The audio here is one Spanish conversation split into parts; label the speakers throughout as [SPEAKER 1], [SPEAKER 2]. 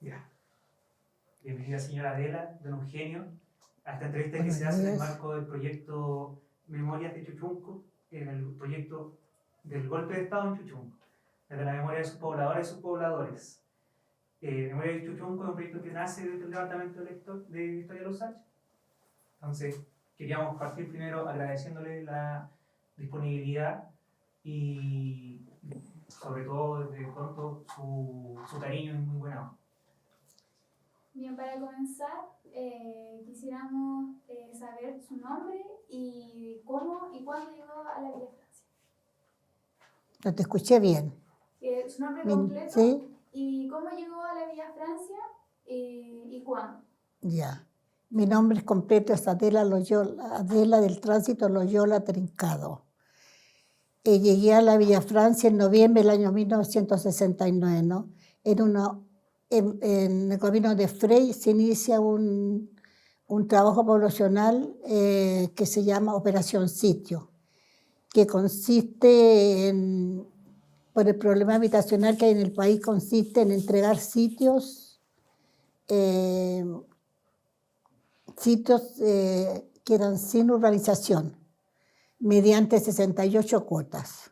[SPEAKER 1] Ya. Bienvenida, señora Adela, don Eugenio, a esta entrevista que
[SPEAKER 2] Buenos
[SPEAKER 1] se hace en el
[SPEAKER 2] días.
[SPEAKER 1] marco del proyecto Memorias de Chuchunco, en el proyecto del golpe de Estado en Chuchunco, desde la memoria de sus pobladores y sus pobladores. Memoria de Chuchunco es un proyecto que nace desde el Departamento de Historia de los Sánchez. Entonces, queríamos partir primero agradeciéndole la disponibilidad y, sobre todo, desde pronto, su cariño y muy buena onda.
[SPEAKER 3] Bien, para comenzar, quisiéramos saber su nombre y cómo y cuándo llegó a la Villa Francia.
[SPEAKER 2] No te escuché bien.
[SPEAKER 3] Su nombre completo,
[SPEAKER 2] ¿sí?
[SPEAKER 3] y cómo llegó a la Villa Francia y cuándo.
[SPEAKER 2] Ya. Mi nombre completo es Adela Loyola, Adela del Tránsito Loyola Trincado. Llegué a la Villa Francia en noviembre del año 1969, ¿no? En el gobierno de Frey se inicia un trabajo poblacional que se llama Operación Sitio, que consiste en, por el problema habitacional que hay en el país, consiste en entregar sitios que eran sin urbanización, mediante 68 cuotas.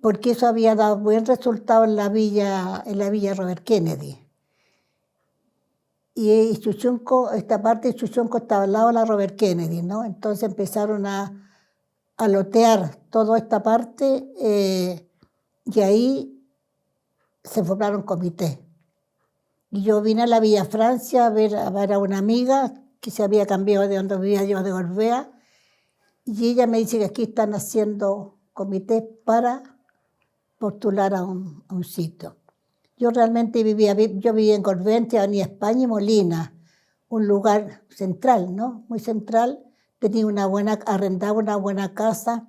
[SPEAKER 2] Porque eso había dado buen resultado en la villa Robert Kennedy. Y Chuchunco, esta parte de Chuchunco estaba al lado de la Robert Kennedy, ¿no? Entonces empezaron a lotear toda esta parte y ahí se formaron comités. Y yo vine a la Villa Francia a ver a una amiga que se había cambiado de donde vivía yo, de Gorbea, y ella me dice que aquí están haciendo comités para postular a un sitio. Yo realmente vivía en Gorbea, entre Avenida España y Molina, un lugar central, ¿no? Muy central. Tenía arrendaba una buena casa,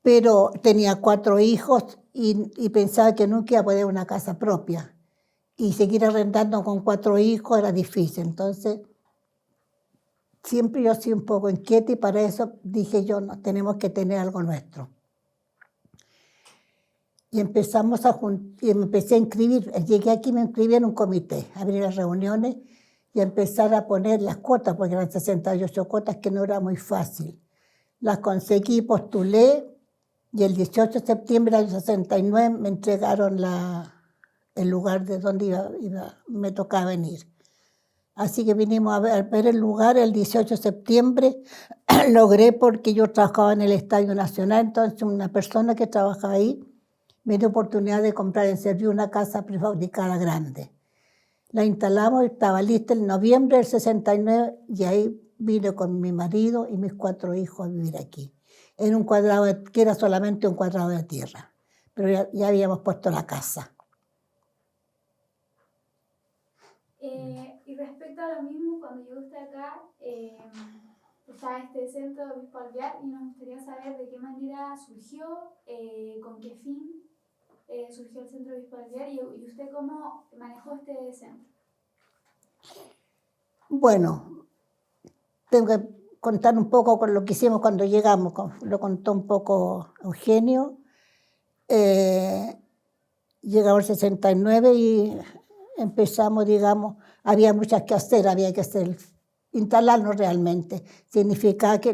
[SPEAKER 2] pero tenía 4 hijos y pensaba que nunca iba a poder una casa propia. Y seguir arrendando con 4 hijos era difícil. Entonces, siempre yo soy un poco inquieta y para eso dije yo, no, tenemos que tener algo nuestro. Y y me empecé a inscribir. Llegué aquí y me inscribí en un comité, a abrir las reuniones y a empezar a poner las cuotas, porque eran 68 cuotas, que no era muy fácil. Las conseguí, postulé, y el 18 de septiembre del 69 me entregaron el lugar de donde me tocaba venir. Así que vinimos a ver el lugar el 18 de septiembre. Logré, porque yo trabajaba en el Estadio Nacional, entonces una persona que trabajaba ahí me dio oportunidad de comprar en Servio una casa prefabricada grande. La instalamos, estaba lista en noviembre del 69 y ahí vine con mi marido y mis 4 hijos a vivir aquí. En un cuadrado, que era solamente un cuadrado de tierra, pero ya habíamos puesto la casa.
[SPEAKER 3] Y respecto a lo mismo, cuando llegó usted acá, está este centro de Obispo Alvear y nos gustaría saber de qué manera surgió, con qué fin surgió el centro de Obispo Alvear y usted cómo manejó este centro.
[SPEAKER 2] Bueno, tengo que contar un poco con lo que hicimos cuando llegamos, lo contó un poco Eugenio. Llegamos el 69 y empezamos, digamos, había muchas que hacer, instalarnos realmente. Significaba que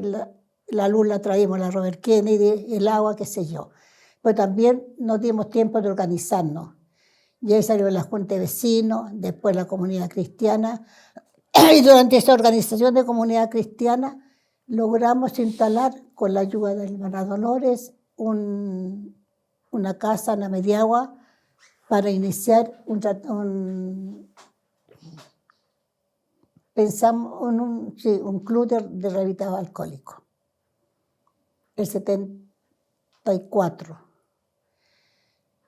[SPEAKER 2] la luz la traíamos, la Robert Kennedy, el agua, qué sé yo. Pero también nos dimos tiempo de organizarnos. Y ahí salió la Junta de Vecinos, después la Comunidad Cristiana. Y durante esa organización de Comunidad Cristiana logramos instalar, con la ayuda de la hermana Dolores, una casa en la Mediagua para iniciar pensamos en un club de rehabilitados alcohólicos. El 74.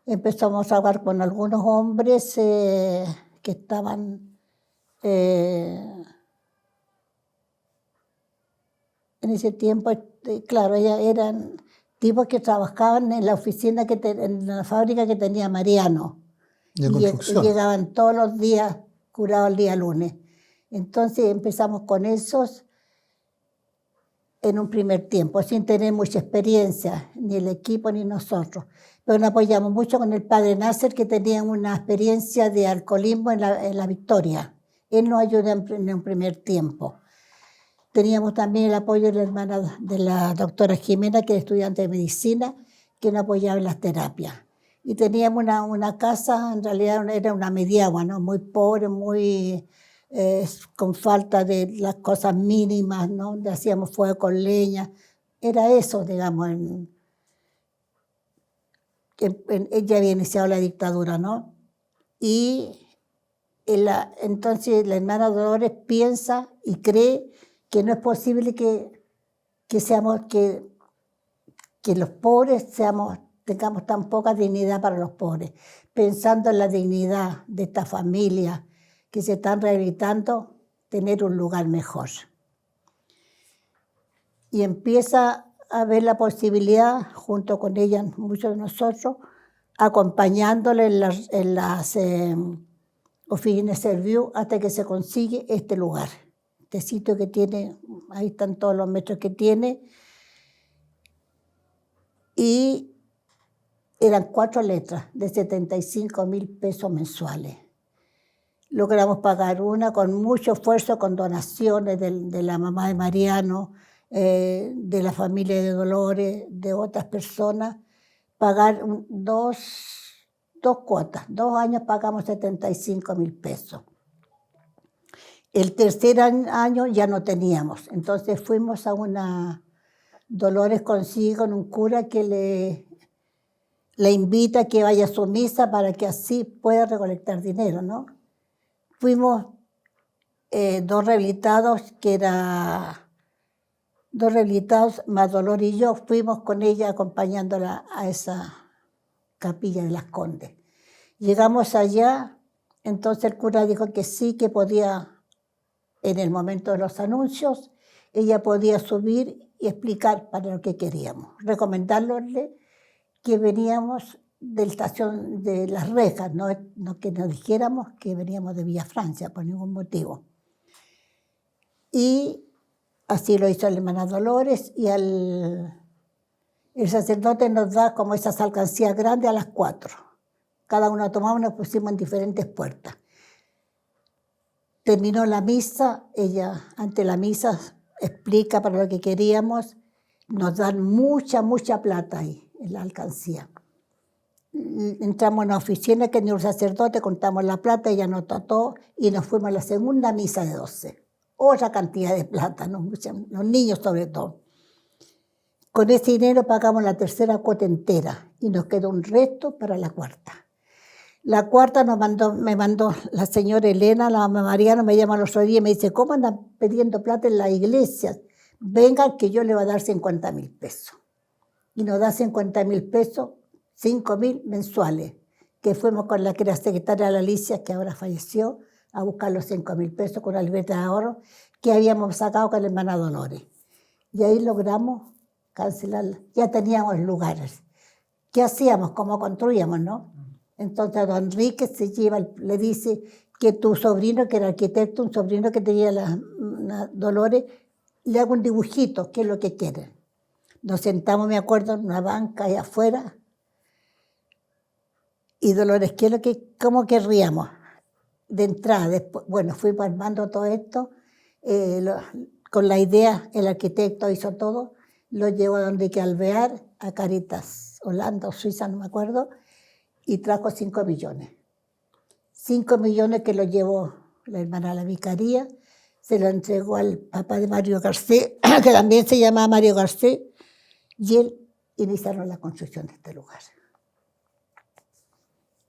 [SPEAKER 2] Empezamos a hablar con algunos hombres que estaban en ese tiempo, claro, eran tipos que trabajaban en la oficina, en la fábrica que tenía Mariano.
[SPEAKER 4] De
[SPEAKER 2] y
[SPEAKER 4] construcción.
[SPEAKER 2] llegaban todos los días, curados el día lunes. Entonces empezamos con esos. en un primer tiempo, sin tener mucha experiencia, ni el equipo ni nosotros. Pero nos apoyamos mucho con el padre Nasser, que tenía una experiencia de alcoholismo en la Victoria. Él nos ayudó en un primer tiempo. Teníamos también el apoyo de la hermana de la doctora Jimena, que es estudiante de medicina, que nos apoyaba en las terapias. Y teníamos una casa, en realidad era una mediagua, ¿no? Muy pobre, muy con falta de las cosas mínimas, ¿no? Donde hacíamos fuego con leña. Era eso, digamos, ella había iniciado la dictadura, ¿no? Y entonces la hermana Dolores piensa y cree que no es posible que los pobres tengamos tan poca dignidad para los pobres, pensando en la dignidad de esta familia que se están rehabilitando, tener un lugar mejor. Y empieza a ver la posibilidad, junto con ella, muchos de nosotros, acompañándole en las oficinas de Serviu hasta que se consigue este lugar. Este sitio que tiene, ahí están todos los metros que tiene, y eran 4 letras de 75.000 pesos mensuales. Logramos pagar una con mucho esfuerzo, con donaciones de la mamá de Mariano, de la familia de Dolores, de otras personas, pagar 2 cuotas. 2 años pagamos 75.000 pesos. El tercer año ya no teníamos, entonces fuimos a una... Dolores consigue con un cura que le invita a que vaya a su misa para que así pueda recolectar dinero, ¿no? Fuimos 2 rehabilitados, más Dolores y yo, fuimos con ella acompañándola a esa capilla de Las Condes. Llegamos allá, entonces el cura dijo que sí, que podía, en el momento de los anuncios, ella podía subir y explicar para lo que queríamos. Recomendarle que veníamos de la estación de Las Rejas, no que nos dijéramos que veníamos de Villa Francia por ningún motivo. Y así lo hizo la hermana Dolores, y el sacerdote nos da como esas alcancías grandes a las 4. Cada uno tomaba y nos pusimos en diferentes puertas. Terminó la misa, ella ante la misa explica para lo que queríamos, nos dan mucha plata ahí en la alcancía. Entramos en una oficina que tenía un sacerdote, contamos la plata, ella nos trató y nos fuimos a la segunda misa de 12. Otra cantidad de plata, ¿no? Los niños sobre todo. Con ese dinero pagamos la tercera cuota entera y nos quedó un resto para la cuarta. La cuarta me mandó la señora Elena, la mamá Mariana, me llama el otro día y me dice, ¿cómo andan pidiendo plata en la iglesia? Vengan que yo le voy a dar 50.000 pesos. Y nos da 50.000 pesos, 5.000 mensuales, que fuimos con la que era secretaria de la Alicia, que ahora falleció, a buscar los 5.000 pesos con la libreta de ahorro que habíamos sacado con la hermana Dolores. Y ahí logramos cancelarla. Ya teníamos lugares. ¿Qué hacíamos? ¿Cómo construíamos, no? Entonces don Enrique le dice que tu sobrino, que era arquitecto, un sobrino que tenía la Dolores, le haga un dibujito, ¿qué es lo que quiere? Nos sentamos, me acuerdo, en una banca ahí afuera, y Dolores, ¿cómo querríamos? De entrada, después, bueno, fuimos armando todo esto, con la idea, el arquitecto hizo todo, lo llevó a don Enrique Alvear, a Caritas Holanda o Suiza, no me acuerdo, y trajo 5 millones. 5 millones que lo llevó la hermana de la vicaría, se lo entregó al papá de Mario Garcés, que también se llamaba Mario Garcés, y él iniciaron la construcción de este lugar.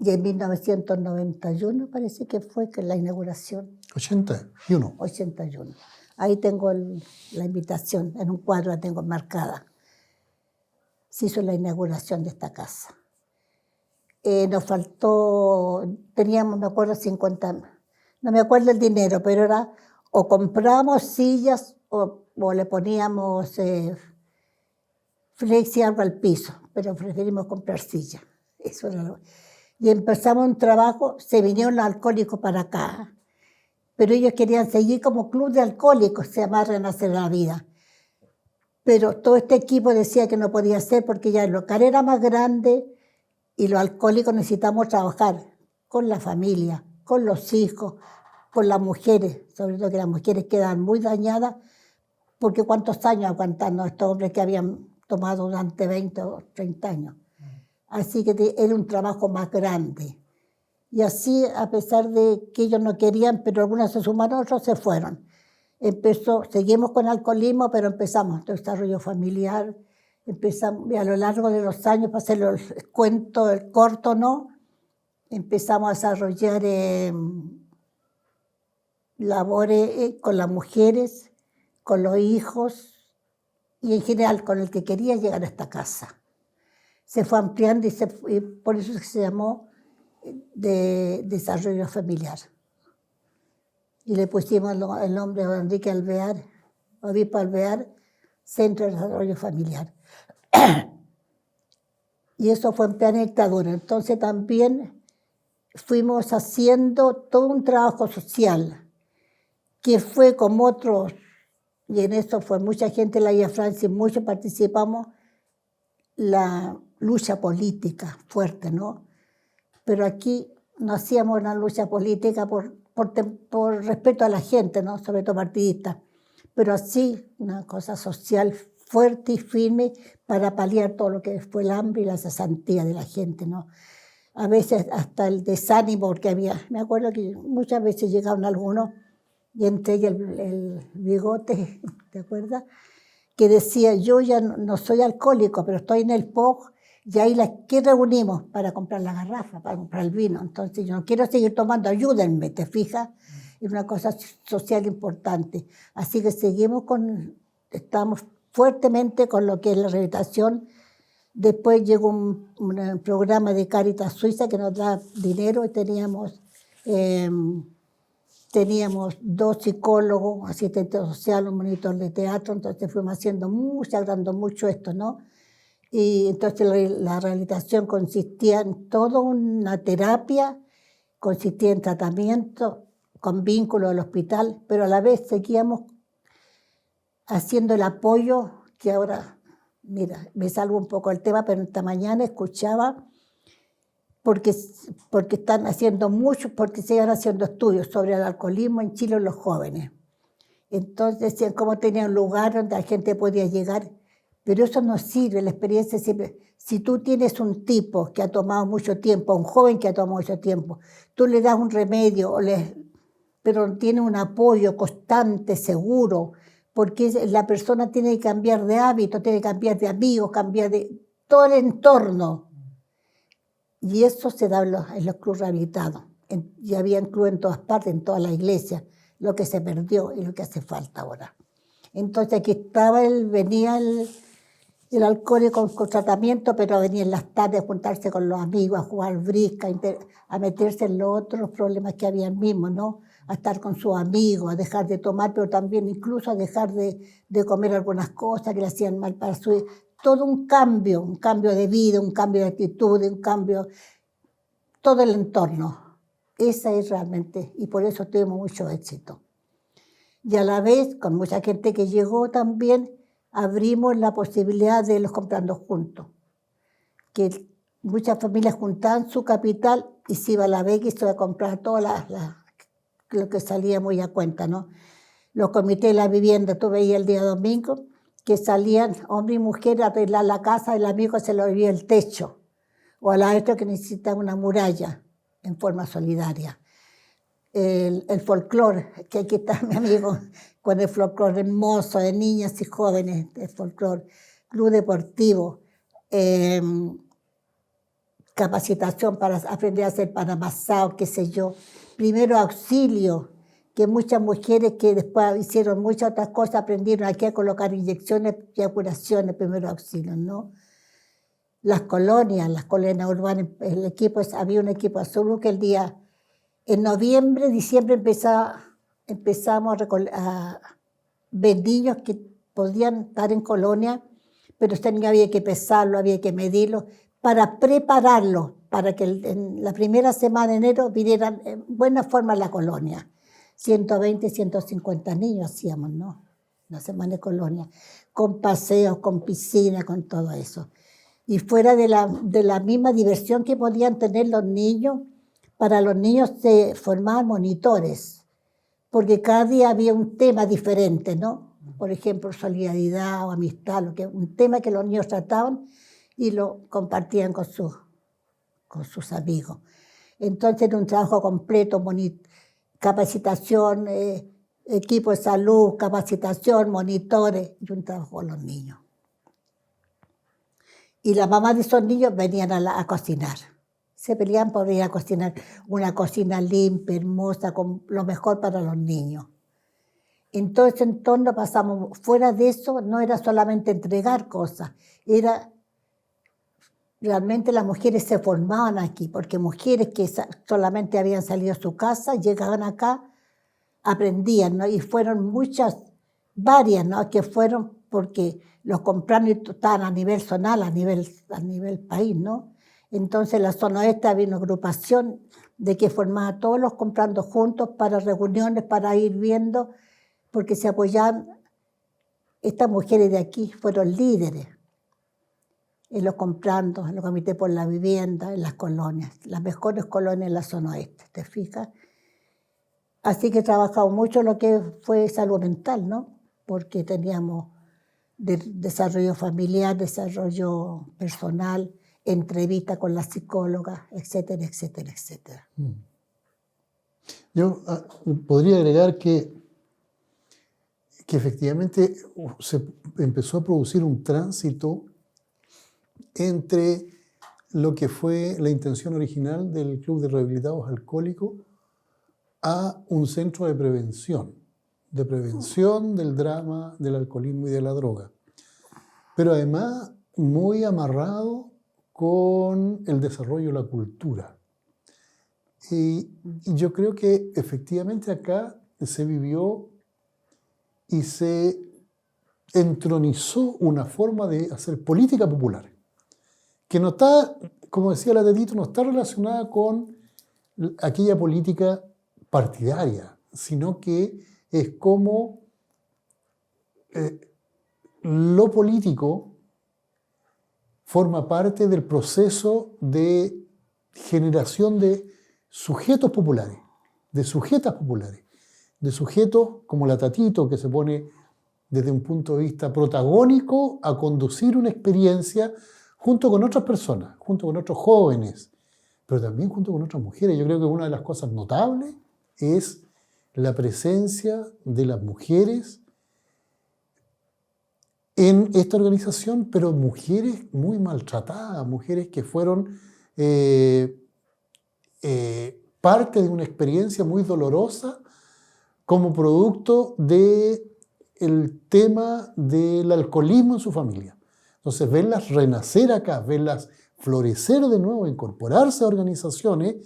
[SPEAKER 2] Y en 1991 parece que fue que la inauguración.
[SPEAKER 4] 81.
[SPEAKER 2] 81. Ahí tengo la invitación, en un cuadro la tengo marcada. Se hizo la inauguración de esta casa. Nos faltó, teníamos, me acuerdo, 50, no me acuerdo el dinero, pero era o compramos sillas o le poníamos flexi algo al piso, pero preferimos comprar sillas. Eso era y empezamos un trabajo, se vinieron los alcohólicos para acá, pero ellos querían seguir como club de alcohólicos, se llama Renacer la Vida. pero todo este equipo decía que no podía ser porque ya el local era más grande y los alcohólicos necesitamos trabajar con la familia, con los hijos, con las mujeres, sobre todo que las mujeres quedan muy dañadas, porque cuántos años aguantando a estos hombres que habían tomado durante 20 o 30 años. Así que era un trabajo más grande. Y así, a pesar de que ellos no querían, pero algunos se sumaron, otros se fueron. Seguimos con alcoholismo, pero empezamos desarrollo familiar, empezamos, y a lo largo de los años, para hacer el cuento, el corto, ¿no? Empezamos a desarrollar labores con las mujeres, con los hijos y en general con el que quería llegar a esta casa. Se fue ampliando y por eso se llamó de desarrollo familiar. Y le pusimos el nombre de Enrique Alvear, obispo Alvear, Centro de Desarrollo Familiar. Y eso fue en plena dictadura. Entonces también fuimos haciendo todo un trabajo social, que fue como otros, y en eso fue mucha gente, la Villa Francia, muchos participamos, la lucha política fuerte, ¿no? Pero aquí no hacíamos una lucha política por respeto a la gente, ¿no? Sobre todo partidista, pero así una cosa social fuerte y firme para paliar todo lo que fue el hambre y la cesantía de la gente, ¿no? A veces hasta el desánimo, porque me acuerdo que muchas veces llegaban algunos, y entre ellos el Bigote, ¿te acuerdas? Que decía, yo ya no soy alcohólico, pero estoy en el POG, y ahí ¿qué reunimos? Para comprar la garrafa, para comprar el vino. Entonces yo no quiero seguir tomando, ayúdenme, ¿te fijas? Es una cosa social importante. Así que estamos fuertemente con lo que es la rehabilitación. Después llegó un programa de Cáritas Suiza que nos da dinero y teníamos 2 psicólogos, asistentes sociales, un monitor de teatro, entonces fuimos agrandando mucho esto, ¿no? Y entonces la rehabilitación consistía en toda una terapia, consistía en tratamiento con vínculo al hospital, pero a la vez seguíamos haciendo el apoyo, que ahora, mira, me salgo un poco del tema, pero esta mañana escuchaba, porque están haciendo mucho, porque se iban haciendo estudios sobre el alcoholismo en Chile en los jóvenes. Entonces decían cómo tenía un lugar donde la gente podía llegar, pero eso no sirve, la experiencia siempre. Si tú tienes un tipo que ha tomado mucho tiempo, un joven que ha tomado mucho tiempo, tú le das un remedio, pero tiene un apoyo constante, seguro, porque la persona tiene que cambiar de hábito, tiene que cambiar de amigos, cambiar de todo el entorno. Y eso se da en los clubes rehabilitados. Y había clubes en todas partes, en toda la iglesia, lo que se perdió y lo que hace falta ahora. Entonces aquí venía el alcohólico con tratamiento, pero venía en las tardes a juntarse con los amigos, a jugar brisca, a meterse en los otros problemas que había mismo, ¿no? A estar con sus amigos, a dejar de tomar, pero también incluso a dejar de comer algunas cosas que le hacían mal para su... Todo un cambio de vida, un cambio de actitud, un cambio, todo el entorno. Esa es realmente, y por eso tuvimos mucho éxito. Y a la vez, con mucha gente que llegó también, abrimos la posibilidad de los comprando juntos. Que muchas familias juntaban su capital y se iba a la vega y se iba a comprar todo lo que salía muy a cuenta, ¿no? Los comités de la vivienda, tú veías el día domingo, que salían hombre y mujer a arreglar la casa, el amigo se lo vivía el techo, o a la otra que necesitaba una muralla en forma solidaria. El folclore, que aquí está mi amigo con el folclore hermoso de niñas y jóvenes, el folclore, club deportivo, capacitación para aprender a hacer pan amasado, qué sé yo, primero auxilio, que muchas mujeres que después hicieron muchas otras cosas aprendieron aquí a colocar inyecciones y a curaciones, primero auxilio, ¿no? Las colonias urbanas, había un equipo azul que en noviembre, diciembre empezamos a ver niños que podían estar en colonia, pero había que pesarlo, había que medirlo, para prepararlos, para que en la primera semana de enero vinieran en buena forma a la colonia. 120, 150 niños hacíamos, ¿no? la Semana de Colonia, con paseos, con piscina, con todo eso. Y fuera de la misma diversión que podían tener los niños, para los niños se formaban monitores, porque cada día había un tema diferente, ¿no? Por ejemplo, solidaridad o amistad, un tema que los niños trataban y lo compartían con sus amigos. Entonces era un trabajo completo, capacitación, equipo de salud, capacitación, monitores y un trabajo con los niños. Y las mamás de esos niños venían a cocinar. Se peleaban por ir a cocinar una cocina limpia, hermosa, con lo mejor para los niños. En todo ese entorno pasamos, fuera de eso, no era solamente entregar cosas, era realmente las mujeres se formaban aquí, porque mujeres que solamente habían salido de su casa, llegaban acá, aprendían, ¿no? Y fueron varias, ¿no? Que fueron porque los compraron y estaban a nivel zonal, a nivel país, ¿no? Entonces en la zona oeste había una agrupación de que formaba a todos los comprando juntos para reuniones, para ir viendo, porque se apoyaban. Estas mujeres de aquí fueron líderes en los comprando, en los comités por la vivienda, en las colonias, las mejores colonias en la zona oeste, ¿te fijas? Así que he trabajado mucho lo que fue salud mental, ¿no? Porque teníamos desarrollo familiar, desarrollo personal, entrevista con la psicóloga, etcétera, etcétera, etcétera.
[SPEAKER 4] Yo podría agregar que efectivamente se empezó a producir un tránsito entre lo que fue la intención original del Club de Rehabilitados Alcohólicos a un centro de prevención del drama, del alcoholismo y de la droga. Pero además muy amarrado con el desarrollo de la cultura. Y yo creo que efectivamente acá se vivió y se entronizó una forma de hacer política popular, que no está, como decía la Tetito, no está relacionada con aquella política partidaria, sino que es como lo político forma parte del proceso de generación de sujetos populares, de sujetas populares, de sujetos como la Tatito, que se pone desde un punto de vista protagónico a conducir una experiencia junto con otras personas, junto con otros jóvenes, pero también junto con otras mujeres. Yo creo que una de las cosas notables es la presencia de las mujeres en esta organización, pero mujeres muy maltratadas, mujeres que fueron parte de una experiencia muy dolorosa como producto del tema del alcoholismo en su familia. Entonces, verlas renacer acá, verlas florecer de nuevo, incorporarse a organizaciones,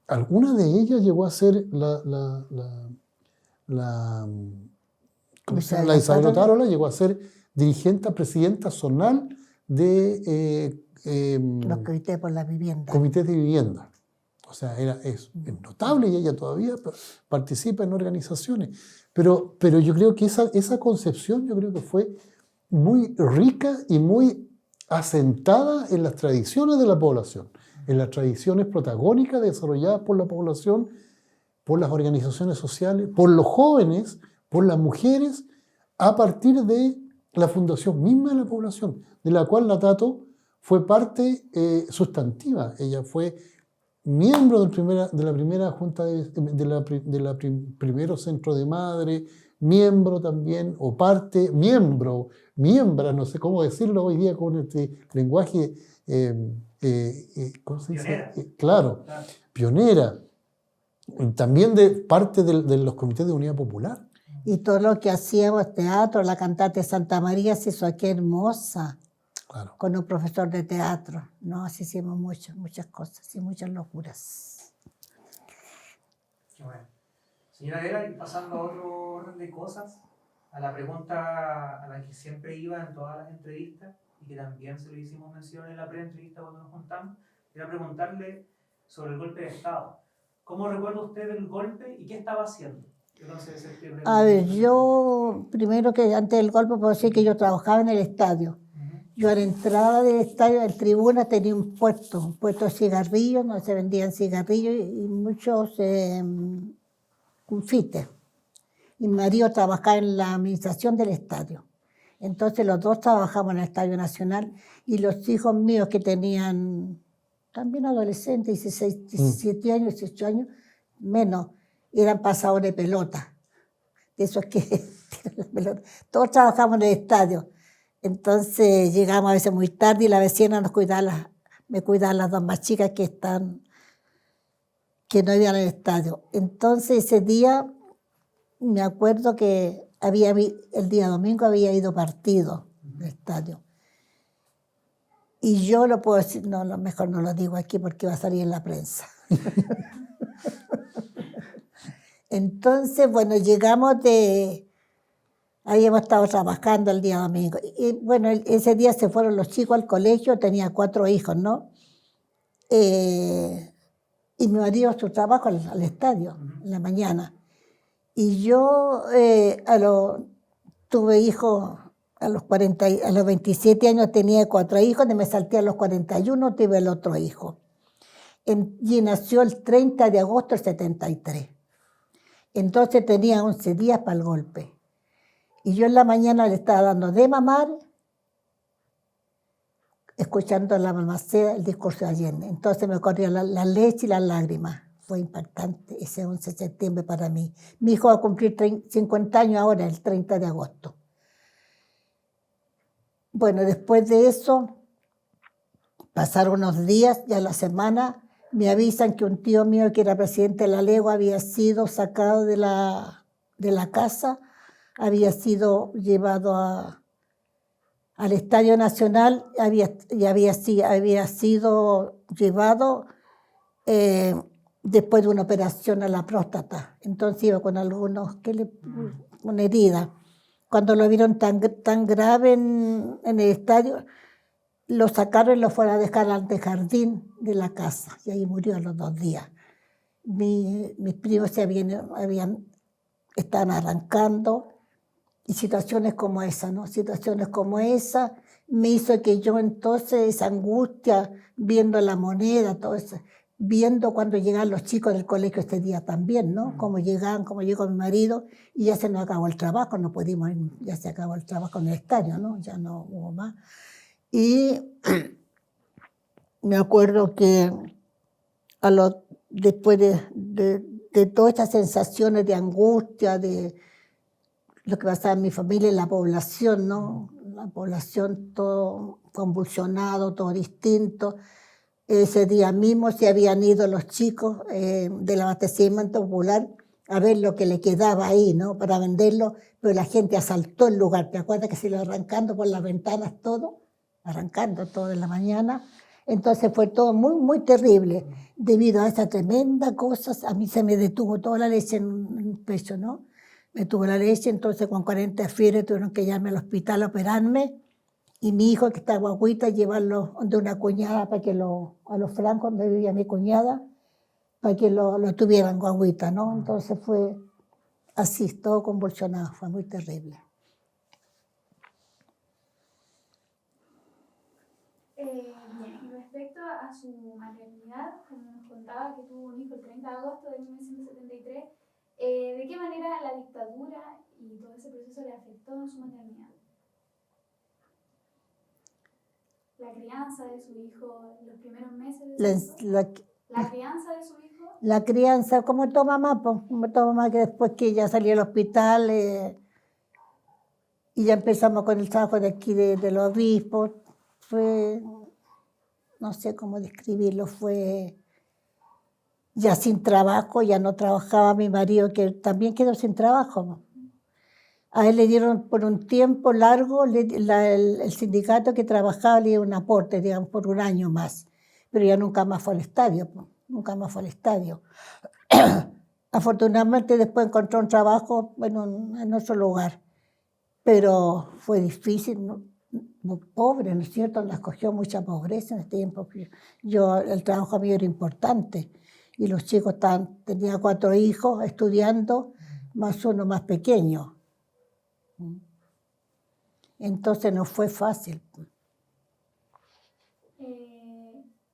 [SPEAKER 4] alguna de ellas llegó a ser la Isabel Otárola llegó a ser dirigente, presidenta zonal de
[SPEAKER 2] los comités por la vivienda.
[SPEAKER 4] Comités de vivienda. O sea, es notable y ella todavía participa en organizaciones. Pero yo creo que esa concepción yo creo que fue muy rica y muy asentada en las tradiciones de la población, en las tradiciones protagónicas desarrolladas por la población, por las organizaciones sociales, por los jóvenes, por las mujeres, a partir de la fundación misma de la población, de la cual la Tato fue parte sustantiva. Ella fue miembro de la primera junta primero centro de madre, miembro también, o parte, miembra, no sé cómo decirlo hoy día con este lenguaje, ¿cómo se dice?
[SPEAKER 1] Pionera.
[SPEAKER 4] Claro, pionera. También de parte de los comités de unidad popular.
[SPEAKER 2] Y todo lo que hacíamos, teatro, la cantante Santa María se hizo aquí hermosa.
[SPEAKER 4] Claro.
[SPEAKER 2] Con un profesor de teatro. Nos hicimos muchas cosas y muchas locuras.
[SPEAKER 1] Qué bueno. Señora Vera, y pasando a otro orden de cosas, a la pregunta a la que siempre iba en todas las entrevistas, y que también se le hicimos mención en la pre-entrevista cuando nos juntamos, era preguntarle sobre el golpe de Estado. ¿Cómo recuerda usted el golpe y qué estaba haciendo? el 11 de septiembre?
[SPEAKER 2] A ver, yo, primero que antes del golpe, puedo decir que yo trabajaba en el estadio. Yo a la entrada del estadio, en tribuna, tenía un puesto de cigarrillos, donde se vendían cigarrillos y muchos confites. Y mi marido trabajaba en la administración del estadio. Entonces los dos trabajamos en el Estadio Nacional y los hijos míos que tenían también adolescentes, 16, 17 años, 18 años, menos, eran pasadores de pelota. De esos que tiran la pelota. Todos trabajamos en el estadio. Entonces llegamos a veces muy tarde y la vecina me cuidaba las dos más chicas que no iban al estadio. Entonces ese día me acuerdo que el día domingo había ido partido del estadio. Y yo lo puedo decir, no, lo mejor no lo digo aquí porque va a salir en la prensa. Entonces, bueno, habíamos estado trabajando el día domingo. Y bueno, ese día se fueron los chicos al colegio, tenía 4 hijos, ¿no? Y mi marido su trabajo al estadio en la mañana. Y yo tuve hijos a los 27 años, tenía 4 hijos, me salté a los 41, tuve el otro hijo. Y nació el 30 de agosto del 73. Entonces tenía 11 días para el golpe. Y yo en la mañana le estaba dando de mamar, escuchando a la mamaceda el discurso de Allende. Entonces me corría la leche y las lágrimas. Fue impactante ese 11 de septiembre para mí. Mi hijo va a cumplir 50 años ahora, el 30 de agosto. Bueno, después de eso, pasaron unos días, ya la semana, me avisan que un tío mío, que era presidente de la Legua, había sido sacado de la casa, había sido llevado al Estadio Nacional, había sido llevado después de una operación a la próstata. Entonces iba con una herida. Cuando lo vieron tan grave en el estadio, lo sacaron y lo fueron a dejar al jardín de la casa. Y ahí murió a los 2 días. Mis primos estaban arrancando. Y situaciones como esa, ¿no? Situaciones como esa me hizo que yo entonces, esa angustia, viendo la moneda, todo eso, viendo cuando llegaban los chicos del colegio este día también, ¿no? Cómo llegaban, cómo llegó mi marido, y ya se nos acabó el trabajo, no pudimos ir, ya se acabó el trabajo en el estadio, ¿no? Ya no hubo más. Y me acuerdo que después de todas estas sensaciones de angustia, de lo que pasaba en mi familia y la población, ¿no? La población todo convulsionado, todo distinto. Ese día mismo se habían ido los chicos del abastecimiento popular a ver lo que le quedaba ahí, ¿no? Para venderlo, pero la gente asaltó el lugar. ¿Te acuerdas que se lo arrancando por las ventanas todo? Arrancando todo en la mañana. Entonces fue todo muy, muy terrible. Debido a esa tremenda cosa, a mí se me detuvo toda la leche en el pecho, ¿no? Me tuvo la leche, entonces con 40 fiebres tuvieron que llevarme al hospital a operarme. Y mi hijo, que está guaguita, llevarlo de una cuñada para que a los Francos, donde vivía mi cuñada, para que lo tuvieran guaguita, ¿no? Entonces fue así, todo convulsionado, fue muy terrible.
[SPEAKER 3] Bien, y respecto a su maternidad, como nos contaba que tuvo un hijo el 30 de agosto de 1973, ¿de qué manera la dictadura y todo ese proceso le afectó en su maternidad? La crianza de su hijo, los primeros meses de su hijo. La crianza de su hijo.
[SPEAKER 2] La crianza, como tu mamá, pues, como tu mamá, que después que ella salió al hospital y ya empezamos con el trabajo de aquí de los obispos, fue, no sé cómo describirlo, fue ya sin trabajo, ya no trabajaba mi marido, que también quedó sin trabajo. A él le dieron por un tiempo largo, el sindicato que trabajaba le dio un aporte, digamos, por un año más, pero ya nunca más fue al estadio, nunca más fue al estadio. Afortunadamente después encontró un trabajo, bueno, en otro lugar, pero fue difícil, ¿no? Muy pobre, ¿no es cierto? Nos cogió mucha pobreza en este tiempo. El trabajo mío era importante y los chicos tenía 4 hijos estudiando más uno más pequeño. Entonces no fue fácil.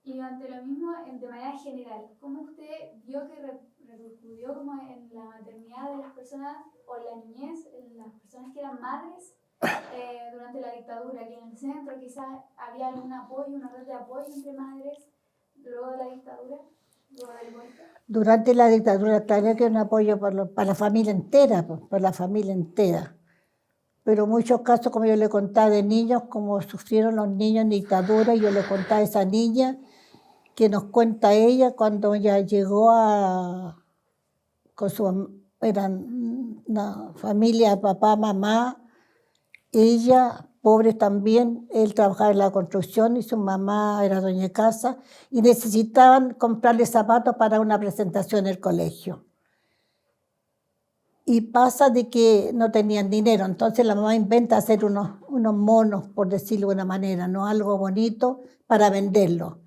[SPEAKER 3] Y ante lo mismo, de manera general, ¿cómo usted vio que repercutió como en la maternidad de las personas o la niñez, en las personas que eran madres durante la dictadura? Que en el centro quizás había algún apoyo, una red de apoyo entre madres luego de la dictadura, luego del golpe.
[SPEAKER 2] Durante la dictadura, claro que un apoyo para la familia entera, para la familia entera. Pero muchos casos, como yo le contaba de niños, como sufrieron los niños en dictadura, yo le contaba a esa niña que nos cuenta ella cuando ella llegó eran una familia, papá, mamá, ella, pobre también, él trabajaba en la construcción y su mamá era dueña de casa y necesitaban comprarle zapatos para una presentación en el colegio. Y pasa de que no tenían dinero, entonces la mamá inventa hacer unos monos, por decirlo de una manera, ¿no? Algo bonito para venderlo.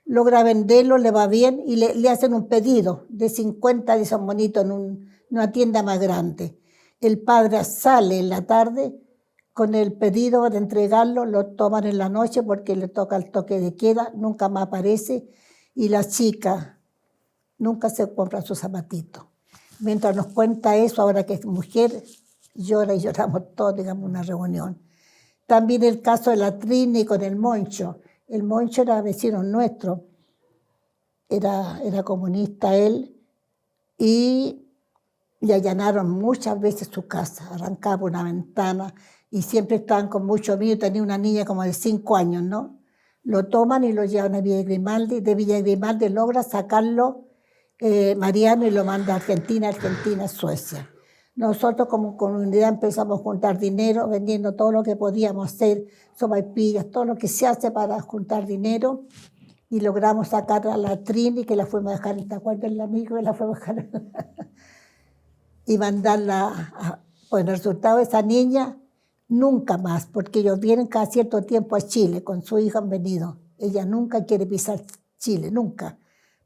[SPEAKER 2] Logra venderlo, le va bien y le hacen un pedido de 50 de esos monitos en una tienda más grande. El padre sale en la tarde con el pedido de entregarlo, lo toman en la noche porque le toca el toque de queda, nunca más aparece y la chica nunca se compra sus zapatitos. Mientras nos cuenta eso, ahora que es mujer, llora y lloramos todos, digamos, una reunión. También el caso de la Trini con el Moncho. El Moncho era vecino nuestro, era comunista él, y le allanaron muchas veces su casa, arrancaba una ventana y siempre estaban con mucho miedo. Tenía una niña como de 5 años, ¿no? Lo toman y lo llevan a Villa Grimaldi, de Villa Grimaldi logra sacarlo Mariano y lo manda a Argentina, Suecia. Nosotros como comunidad empezamos a juntar dinero, vendiendo todo lo que podíamos hacer, sopaipillas, todo lo que se hace para juntar dinero, y logramos sacar a la Trini, que la fuimos a dejar, ¿te acuerdas del amigo que la fuimos a dejar? Y mandarla, bueno, el resultado de esa niña, nunca más, porque ellos vienen cada cierto tiempo a Chile, con su hija han venido. Ella nunca quiere pisar Chile, nunca,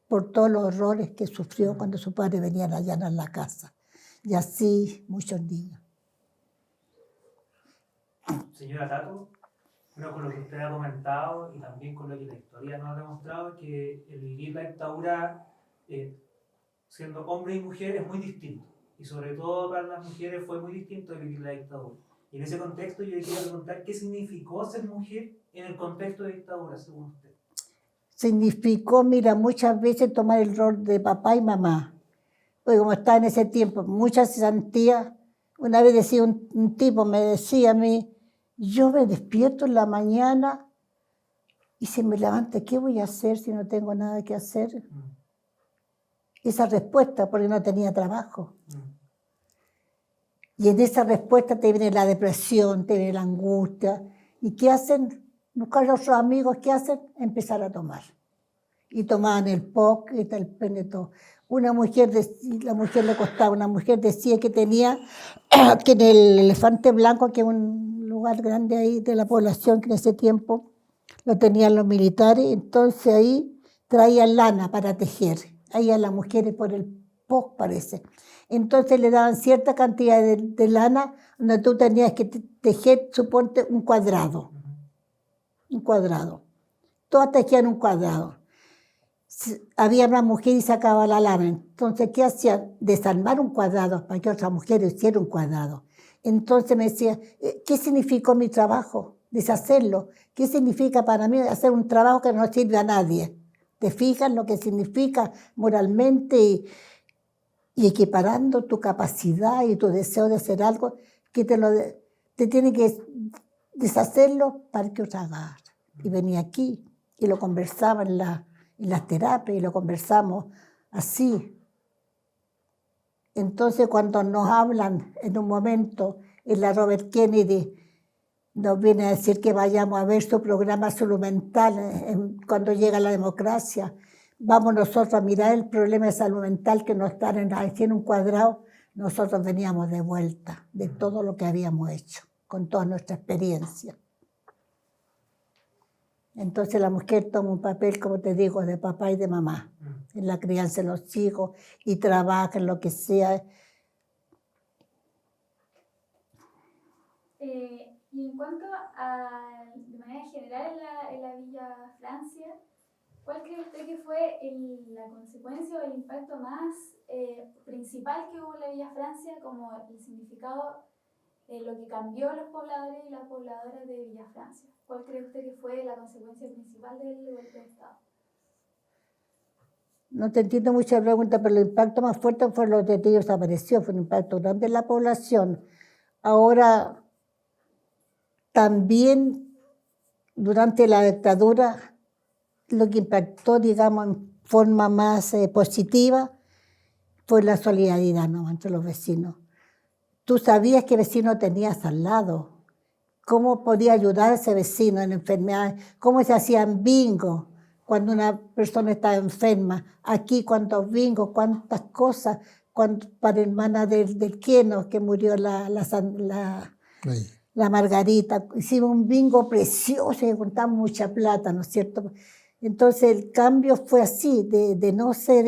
[SPEAKER 2] por todos los horrores que sufrió cuando su padre venía a allanar la casa. Y así muchos niños.
[SPEAKER 1] Señora Tato, bueno, con lo que usted ha comentado y también con lo que la historia nos ha demostrado, que el vivir la dictadura siendo hombre y mujer es muy distinto. Y sobre todo para las mujeres fue muy distinto de vivir la dictadura. Y en ese contexto yo le quería preguntar qué significó ser mujer en el contexto de dictadura, según usted.
[SPEAKER 2] Significó, mira, muchas veces tomar el rol de papá y mamá. Porque como estaba en ese tiempo, muchas cesantías. Una vez decía un tipo, me decía a mí, yo me despierto en la mañana y se me levanta, ¿qué voy a hacer si no tengo nada que hacer? Esa respuesta, porque no tenía trabajo. Y en esa respuesta te viene la depresión, te viene la angustia. ¿Y qué hacen? Buscar a otros amigos, ¿qué hacen? Empezar a tomar. Y tomaban el POC y el penetó. La mujer le costaba, una mujer decía que tenía que en el Elefante Blanco, que es un lugar grande ahí de la población, que en ese tiempo lo tenían los militares, entonces ahí traían lana para tejer. Ahí a las mujeres por el POC parece. Entonces le daban cierta cantidad de lana donde tú tenías que tejer, suponte, un cuadrado. Un cuadrado. Todas tejían un cuadrado. Había una mujer y sacaba la lana. Entonces, ¿qué hacían? Desarmar un cuadrado para que otra mujer hiciera un cuadrado. Entonces me decía, ¿qué significó mi trabajo? Deshacerlo. ¿Qué significa para mí hacer un trabajo que no sirve a nadie? ¿Te fijas lo que significa moralmente y equiparando tu capacidad y tu deseo de hacer algo que te tiene que deshacerlo para que otra haga? Y venía aquí y lo conversaba en las terapias y lo conversamos así. Entonces cuando nos hablan en un momento en la Robert Kennedy, nos viene a decir que vayamos a ver su programa Salud Mental cuando llega la democracia. Vamos nosotros a mirar el problema de salud mental que nos están haciendo un cuadrado. Nosotros veníamos de vuelta de todo lo que habíamos hecho, con toda nuestra experiencia. Entonces la mujer toma un papel, como te digo, de papá y de mamá, en la crianza de los hijos, y trabaja en lo que sea.
[SPEAKER 3] Y en cuanto a, de manera general en la Villa Francia, ¿cuál cree usted que fue la consecuencia o el impacto más principal que hubo en la Villa Francia, como el significado de lo que cambió los pobladores y las pobladoras de Villa Francia? ¿Cuál cree usted que fue la consecuencia principal del golpe de Estado?
[SPEAKER 2] No te entiendo mucho la pregunta, pero el impacto más fuerte fue los detenidos desaparecidos, fue un impacto grande en la población. Ahora, también durante la dictadura, lo que impactó, digamos, en forma más positiva fue la solidaridad, ¿no?, entre los vecinos. Tú sabías qué vecino tenías al lado, cómo podía ayudar a ese vecino en enfermedades, cómo se hacían bingos cuando una persona estaba enferma. Aquí cuántos bingos, cuántas cosas, para hermana del Queno, que murió la Margarita. Hicimos un bingo precioso y juntamos mucha plata, ¿no es cierto? Entonces el cambio fue así, de no ser,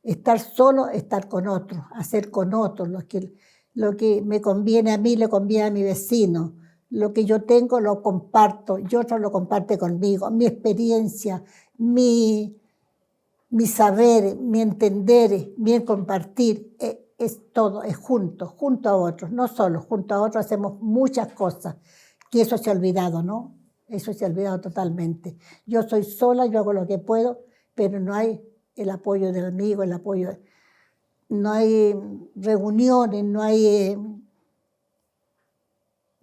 [SPEAKER 2] estar solo, estar con otros, hacer con otros. Lo que me conviene a mí, le conviene a mi vecino. Lo que yo tengo lo comparto y otro lo comparte conmigo. Mi experiencia, mi saber, mi entender, mi compartir, es todo, es junto a otros, no solo, junto a otros hacemos muchas cosas, que eso se ha olvidado, ¿no? Eso se ha olvidado totalmente. Yo soy sola, yo hago lo que puedo, pero no hay el apoyo del amigo, el apoyo, no hay reuniones, no hay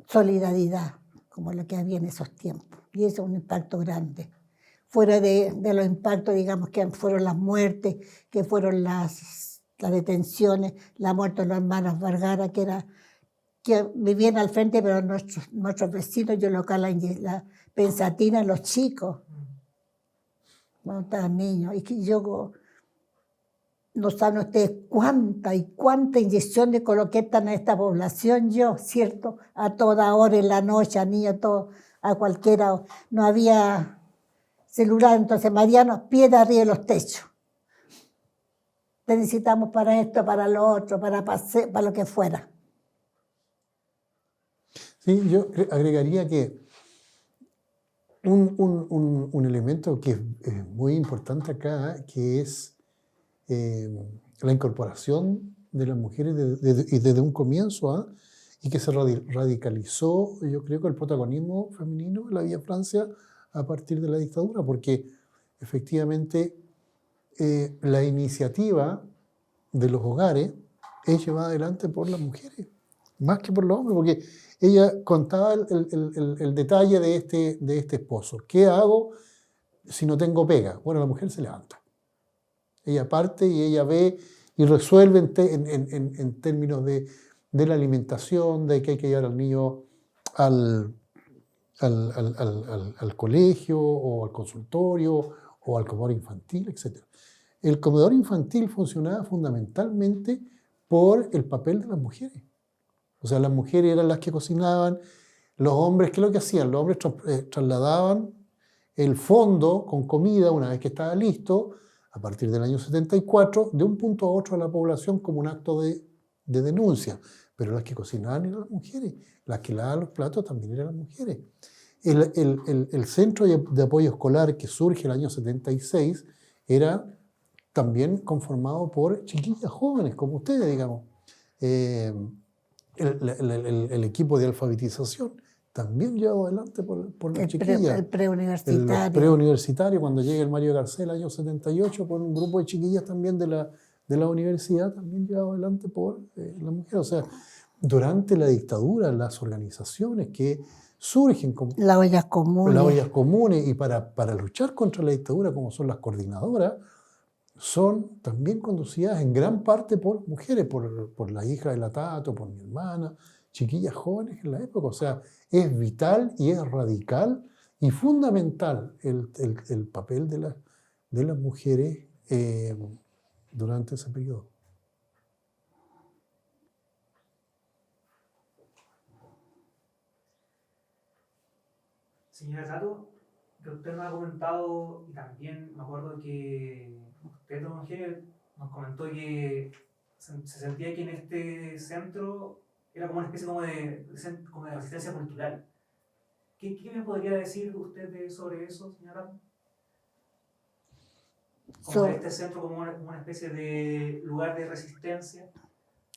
[SPEAKER 2] solidaridad como la que había en esos tiempos. Y eso es un impacto grande. Fuera de los impactos, digamos, que fueron las muertes, que fueron las detenciones, la muerte de los hermanos Vergara, que vivían al frente, pero nuestros vecinos, yo local, la pensatina, los chicos, cuando estaban niños. Y que yo, no saben ustedes cuánta inyección de coloquetan a esta población yo, ¿cierto? A toda hora, en la noche, a niños, a cualquiera. No había celular, entonces Mariano, piedra arriba de los techos. Te necesitamos para esto, para lo otro, para lo que fuera.
[SPEAKER 4] Sí, yo agregaría que un elemento que es muy importante acá, que es la incorporación de las mujeres y desde un comienzo, y que se radicalizó, yo creo, que el protagonismo femenino en la Villa Francia a partir de la dictadura, porque efectivamente la iniciativa de los hogares es llevada adelante por las mujeres, más que por los hombres, porque ella contaba el detalle de este esposo. ¿Qué hago si no tengo pega? Bueno, la mujer se levanta. Ella parte y ella ve y resuelve en términos de la alimentación, de que hay que llevar al niño al colegio o al consultorio o al comedor infantil, etc. El comedor infantil funcionaba fundamentalmente por el papel de las mujeres. O sea, las mujeres eran las que cocinaban, los hombres, ¿qué es lo que hacían? Los hombres trasladaban el fondo con comida una vez que estaba listo, a partir del año 74, de un punto a otro a la población como un acto de denuncia. Pero las que cocinaban eran las mujeres, las que lavaban los platos también eran las mujeres. El centro de apoyo escolar que surge el año 76 era también conformado por chiquillas jóvenes, como ustedes, digamos. El equipo de alfabetización también llevado adelante por las chiquillas.
[SPEAKER 2] El preuniversitario.
[SPEAKER 4] El preuniversitario, cuando llega el Mario Garcés el año 78, con un grupo de chiquillas también de la universidad, también llevado adelante por las mujeres. O sea, durante la dictadura, las organizaciones que surgen como
[SPEAKER 2] las ollas comunes
[SPEAKER 4] y para luchar contra la dictadura, como son las coordinadoras, son también conducidas en gran parte por mujeres, por la hija de la Tato, por mi hermana, chiquillas jóvenes en la época. O sea, es vital y es radical y fundamental el papel de las mujeres durante ese periodo.
[SPEAKER 1] Señora Tato, que usted nos ha comentado, y también me acuerdo que usted, don Eugenio, nos comentó que se sentía que en este centro era como una especie como de resistencia cultural. ¿Qué me podría decir usted sobre eso, señora? Como este centro como una especie de lugar de resistencia.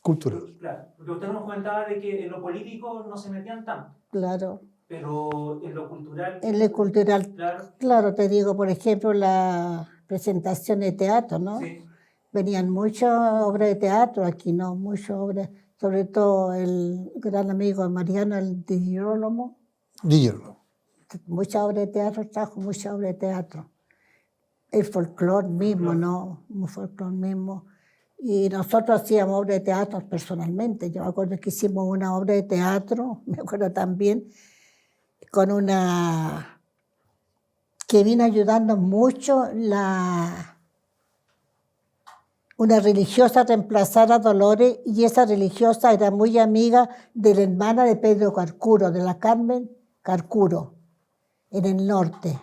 [SPEAKER 4] Cultural.
[SPEAKER 1] Claro, porque usted nos comentaba de que en lo político no se metían tanto,
[SPEAKER 2] Claro.
[SPEAKER 1] pero en lo cultural...
[SPEAKER 2] En lo cultural,
[SPEAKER 1] Claro,
[SPEAKER 2] claro, te digo, por ejemplo, la presentación de teatro, ¿no?
[SPEAKER 1] sí,
[SPEAKER 2] Venían muchas obras de teatro aquí, ¿no? Muchas obras, sobre todo el gran amigo de Mariano, el Di Girolamo,
[SPEAKER 4] Guillermo.
[SPEAKER 2] muchas obras de teatro, trajo muchas obras de teatro. El folclore mismo, ¿no? Un folclore mismo. Y nosotros hacíamos obras de teatro personalmente. Yo me acuerdo que hicimos una obra de teatro, me acuerdo también, con una que vino ayudando mucho una religiosa a reemplazar a Dolores, y esa religiosa era muy amiga de la hermana de Pedro Carcuro, de la Carmen Carcuro, en el norte,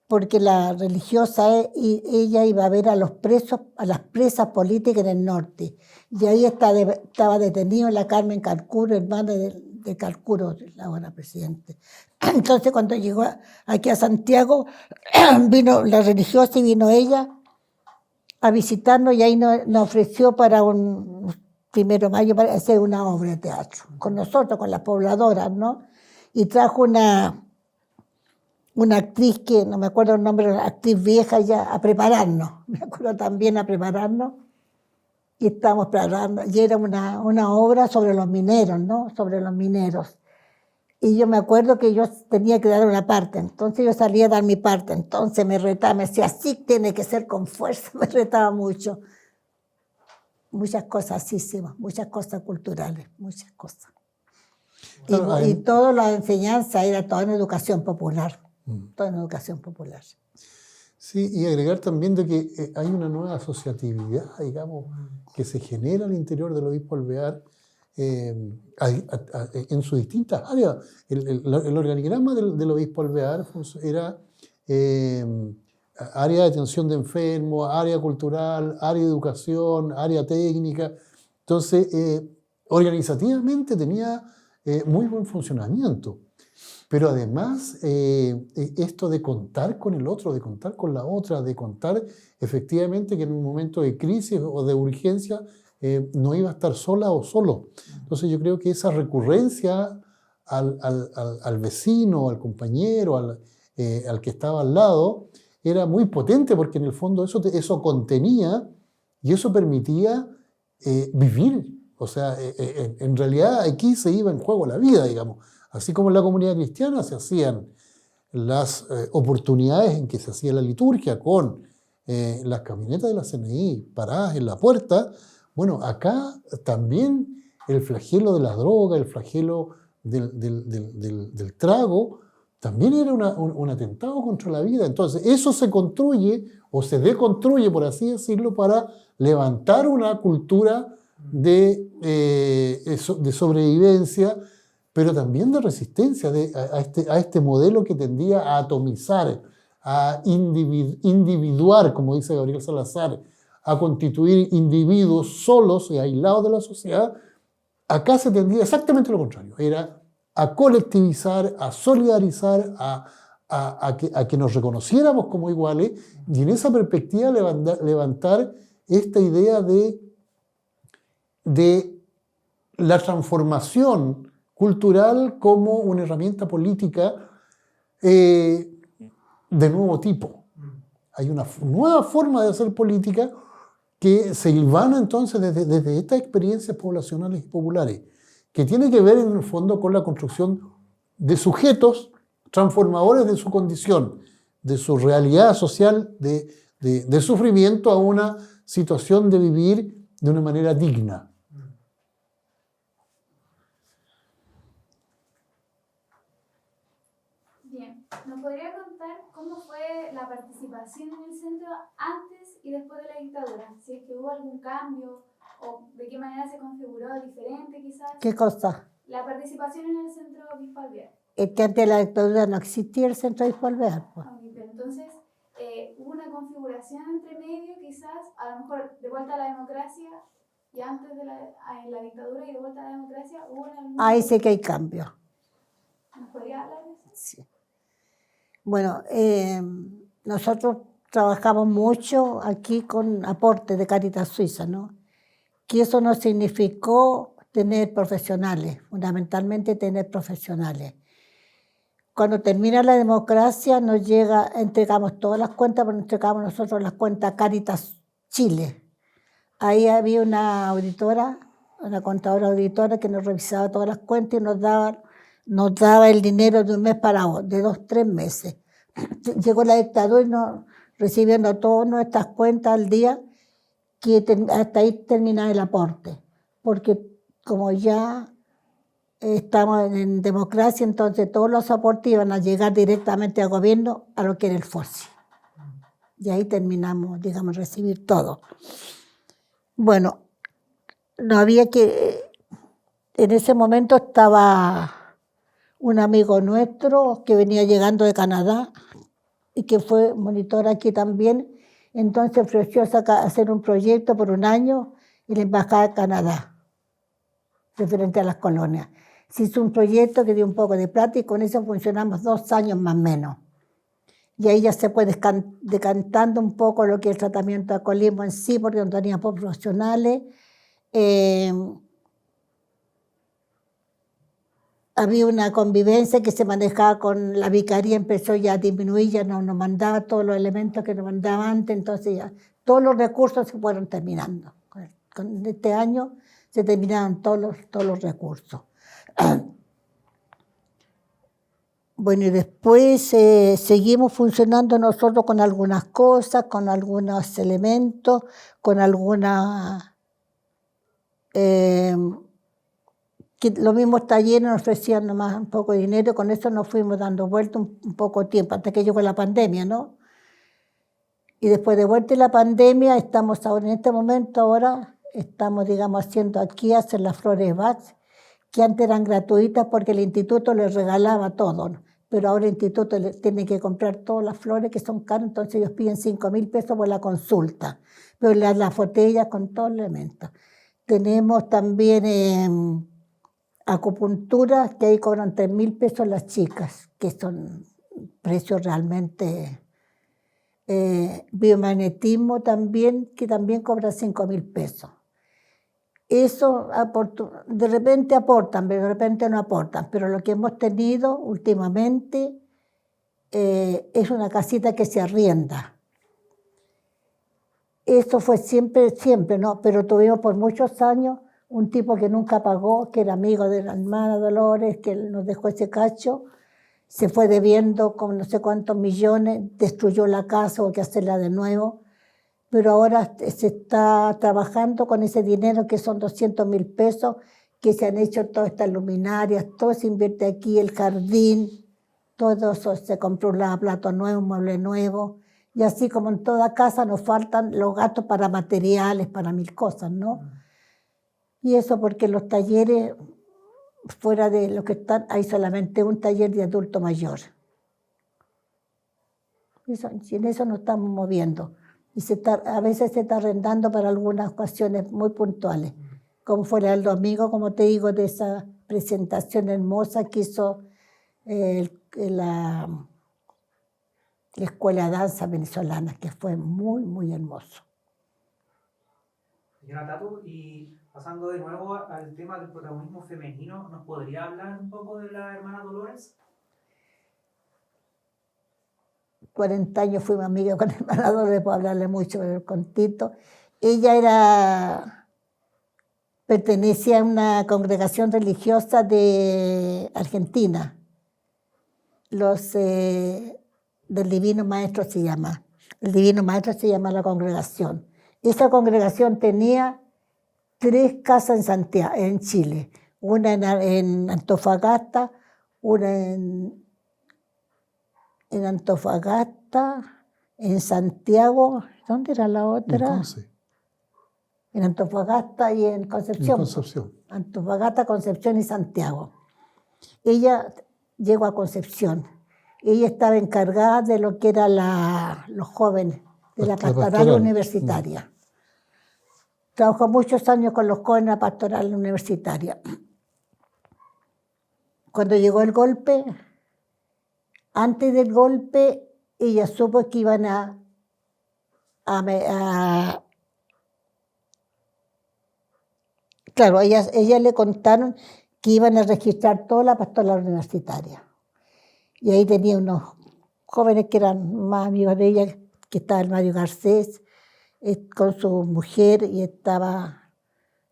[SPEAKER 2] porque la religiosa, ella iba a ver a los presos, a las presas políticas en el norte, y ahí estaba detenido la Carmen Carcuro, hermana de Carcuro, ahora presidente. Entonces cuando llegó aquí a Santiago, vino la religiosa y vino ella a visitarnos, y ahí nos ofreció para un 1 de mayo para hacer una obra de teatro con nosotros, con las pobladoras, ¿no? Y trajo una actriz que no me acuerdo el nombre, una actriz vieja ya, a prepararnos, me acuerdo también a prepararnos, y estábamos preparando, y era una obra sobre los mineros, ¿no? Sobre los mineros. Y yo me acuerdo que yo tenía que dar una parte, entonces yo salía a dar mi parte, entonces me retaba, me decía, así tiene que ser con fuerza, me retaba mucho. Muchas cosas así, muchas cosas culturales, muchas cosas.
[SPEAKER 4] Claro,
[SPEAKER 2] Y toda la enseñanza era toda en educación popular, toda en educación popular.
[SPEAKER 4] Sí, y agregar también de que hay una nueva asociatividad, digamos, que se genera al interior del obispo Alvear en sus distintas áreas. El organigrama del obispo Alvear era área de atención de enfermos, área cultural, área de educación, área técnica. Entonces, organizativamente tenía muy buen funcionamiento. Pero además, esto de contar con el otro, de contar con la otra, de contar efectivamente que en un momento de crisis o de urgencia no iba a estar sola o solo. Entonces yo creo que esa recurrencia al vecino, al compañero, al que estaba al lado, era muy potente, porque en el fondo eso contenía y eso permitía vivir. O sea, en realidad aquí se iba en juego la vida, digamos. Así como en la comunidad cristiana se hacían las oportunidades en que se hacía la liturgia con las camionetas de la CNI paradas en la puerta, bueno, acá también el flagelo de la droga, el flagelo del trago, también era un atentado contra la vida. Entonces, eso se construye o se deconstruye, por así decirlo, para levantar una cultura de sobrevivencia, pero también de resistencia a este modelo que tendía a atomizar, a individuar, como dice Gabriel Salazar, a constituir individuos solos y aislados de la sociedad. Acá se tendía exactamente lo contrario, era a colectivizar, a solidarizar, a que nos reconociéramos como iguales, y en esa perspectiva levantar esta idea de la transformación cultural como una herramienta política de nuevo tipo. Hay una nueva forma de hacer política que se hilvana entonces desde estas experiencias poblacionales y populares, que tiene que ver en el fondo con la construcción de sujetos transformadores de su condición, de su realidad social de sufrimiento, a una situación de vivir de una manera digna.
[SPEAKER 3] Bien, ¿nos podría contar cómo fue la participación en el centro antes y después de la dictadura? Si es que hubo algún cambio o de qué manera se configuró diferente quizás.
[SPEAKER 2] ¿Qué cosa?
[SPEAKER 3] La participación en el centro Obispo Alvear.
[SPEAKER 2] Es que antes de la dictadura no existía el centro Obispo Alvear. Pues.
[SPEAKER 3] Okay, pero entonces hubo una configuración entre medio quizás, a lo mejor de vuelta a la democracia, Y antes de la dictadura y de vuelta a la democracia, ¿hubo algún...
[SPEAKER 2] Ahí sí que hay cambio.
[SPEAKER 3] ¿Nos podría hablar de eso?
[SPEAKER 2] Sí. Bueno, nosotros trabajamos mucho aquí con aportes de Cáritas Suiza, ¿no? Que eso no significó tener profesionales, fundamentalmente tener profesionales. Cuando termina la democracia nos llega, entregamos todas las cuentas, pero entregamos nosotros las cuentas Cáritas Chile. Ahí había una auditora, una contadora auditora que nos revisaba todas las cuentas y nos daba el dinero de un mes para otro, de 2, 3 meses. Llegó la dictadura y nos recibiendo todas nuestras cuentas al día, que hasta ahí termina el aporte, porque como ya estamos en democracia, entonces todos los aportes iban a llegar directamente al gobierno, a lo que era el FOSI. Y ahí terminamos, digamos, recibir todo. Bueno, no había que... En ese momento estaba un amigo nuestro que venía llegando de Canadá y que fue monitor aquí también. Entonces ofreció hacer un proyecto por un año en la Embajada de Canadá, referente a las colonias. Se hizo un proyecto que dio un poco de plata y con eso funcionamos 2 años más o menos. Y ahí ya se fue decantando un poco lo que es el tratamiento de alcoholismo en sí, porque no teníamos profesionales. Había una convivencia que se manejaba con la vicaría, empezó ya a disminuir, ya no nos mandaba todos los elementos que nos mandaba antes, entonces ya todos los recursos se fueron terminando. Con este año se terminaron todos los recursos. Bueno, y después seguimos funcionando nosotros con algunas cosas, con algunos elementos, con algunas... que los mismos talleres nos ofrecían nomás un poco de dinero, con eso nos fuimos dando vuelta un poco de tiempo, hasta que llegó la pandemia, ¿no? Y después de vuelta de la pandemia, estamos ahora, en este momento ahora, estamos, digamos, haciendo aquí, hacer las flores Bach, que antes eran gratuitas porque el instituto les regalaba todo, ¿no? Pero ahora el instituto tiene que comprar todas las flores que son caras, entonces ellos piden 5.000 pesos por la consulta, pero las botellas con todos los elementos. Tenemos también acupuntura, que ahí cobran 3.000 pesos las chicas, que son precios realmente... biomagnetismo también, que también cobra 5.000 pesos. Eso de repente aportan, pero de repente no aportan, pero lo que hemos tenido últimamente es una casita que se arrienda. Eso fue siempre, ¿no? Pero tuvimos por muchos años un tipo que nunca pagó, que era amigo de la hermana Dolores, que nos dejó ese cacho, se fue debiendo con no sé cuántos millones, destruyó la casa, hubo que hacerla de nuevo, pero ahora se está trabajando con ese dinero que son 200.000 pesos, que se han hecho todas estas luminarias, todo se invierte aquí, el jardín, todo eso, se compró un lavaplato nuevo, un mueble nuevo, y así como en toda casa nos faltan los gastos para materiales, para 1000 cosas, ¿no? Y eso porque los talleres, fuera de lo que están, hay solamente un taller de adulto mayor. Y en eso nos estamos moviendo. Y a veces se está arrendando para algunas ocasiones muy puntuales, como fuera el domingo, como te digo, de esa presentación hermosa que hizo la Escuela de Danza Venezolana, que fue muy, muy hermoso.
[SPEAKER 1] Señora Tatu, y pasando de nuevo al tema del protagonismo femenino, ¿nos podría hablar un poco de la hermana Dolores?
[SPEAKER 2] 40 años fuimos amigas con la hermana Dolores, puedo hablarle mucho, pero con Tito. Ella pertenecía a una congregación religiosa de Argentina, del Divino Maestro se llama. El Divino Maestro se llama la congregación. Esa congregación tenía 3 casas en Santiago, en Chile, una en Antofagasta, una en Antofagasta, en Santiago, ¿dónde era la otra? En Antofagasta y en Concepción.
[SPEAKER 4] En Concepción.
[SPEAKER 2] Antofagasta, Concepción y Santiago. Ella llegó a Concepción. Ella estaba encargada de lo que eran los jóvenes, de la pastoral universitaria. Trabajó muchos años con los jóvenes en la pastoral universitaria. Cuando llegó el golpe, antes del golpe, ella supo que iban claro, ella le contaron que iban a registrar toda la pastoral universitaria. Y ahí tenía unos jóvenes que eran más amigos de ella, que estaba el Mario Garcés con su mujer, y estaba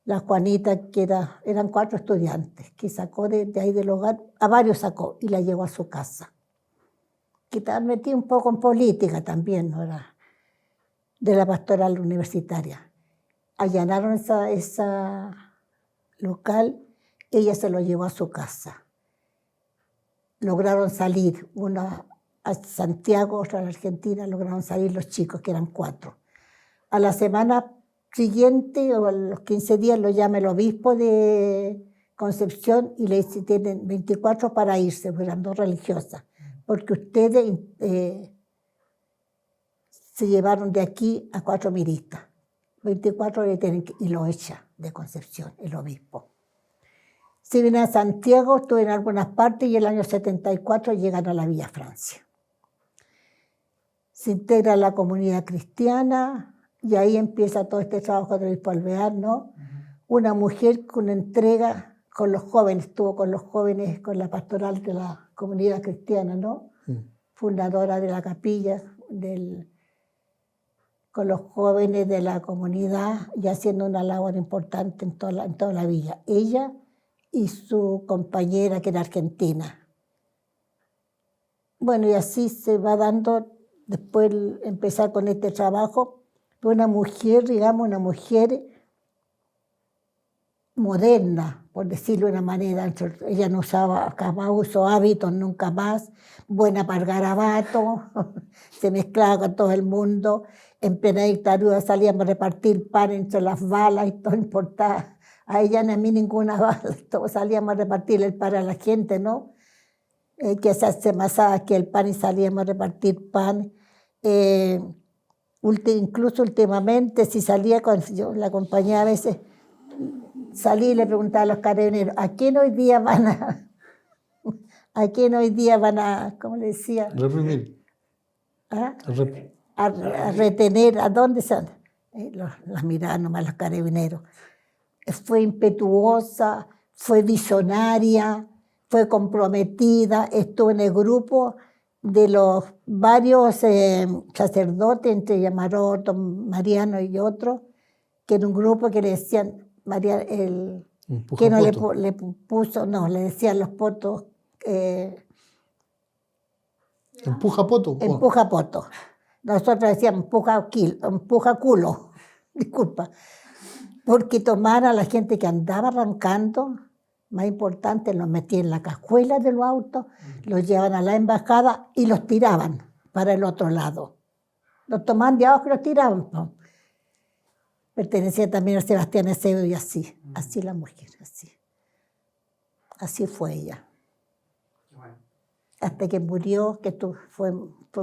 [SPEAKER 2] la Juanita, que eran 4 estudiantes, que sacó de ahí del hogar, a varios sacó y la llevó a su casa. Que estaban metidos un poco en política también, ¿no? Era de la pastoral universitaria. Allanaron esa local, ella se lo llevó a su casa. Lograron salir, una a Santiago, otra a la Argentina, lograron salir los chicos, que eran 4. A la semana siguiente, o a los 15 días, lo llama el obispo de Concepción y le dice: tienen 24 para irse, pues eran 2 religiosas, porque ustedes se llevaron de aquí a 4 miristas. 24 le tienen y lo echa de Concepción, el obispo. Si vienen a Santiago, estuve en algunas partes, y el año 74 llegan a la Villa Francia. Se integra a la comunidad cristiana, y ahí empieza todo este trabajo del obispo Alvear, ¿no? Una mujer con entrega con los jóvenes, estuvo con los jóvenes, con la pastoral de la comunidad cristiana, ¿no? Fundadora de la capilla, con los jóvenes de la comunidad, y haciendo una labor importante en toda la villa. Ella y su compañera, que era argentina. Bueno, y así se va dando, después empezar con este trabajo. Una mujer, digamos, una mujer moderna, por decirlo de una manera. Ella no usaba, jamás usó hábitos, nunca más. Buena para el garabato, se mezclaba con todo el mundo. En plena dictadura salíamos a repartir pan entre las balas y todo importaba. A ella ni a mí ninguna bala, todos salíamos a repartir el pan a la gente, ¿no? Que se amasaba aquí el pan y salíamos a repartir pan. Incluso últimamente, si salía, yo la acompañaba a veces, salí y le preguntaba a los carabineros: ¿a quién hoy día van a, ¿cómo le decía?
[SPEAKER 4] Reprimir.
[SPEAKER 2] ¿Ah? A retener, ¿a dónde están? Las miraban nomás los carabineros. Fue impetuosa, fue visionaria, fue comprometida, estuvo en el grupo de los varios sacerdotes, entre Yamaroto, Mariano y otros, que era un grupo que le decían, que no le puso, no, le decían los potos.
[SPEAKER 4] Empuja poto.
[SPEAKER 2] Empuja poto. Nosotros decíamos empuja culo, disculpa, porque tomaron a la gente que andaba arrancando, más importante, los metían en la cajuela de los autos, los llevaban a la embajada y los tiraban para el otro lado. Los tomaban de abajo y los tiraban. ¿No? Pertenecía también a Sebastián Acevedo y así la mujer, así. Así fue ella. Bueno. Hasta que murió, que fue